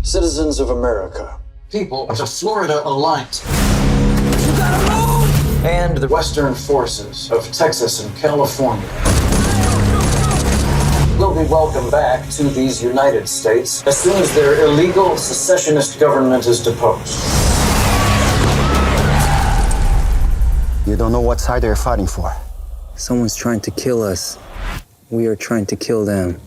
Citizens of America. People of the Florida Alliance. You gotta move! And the Western forces of Texas and California will be welcomed back to these United States as soon as their illegal secessionist government is deposed. You don't know what side they're fighting for. Someone's trying to kill us. We are trying to kill them.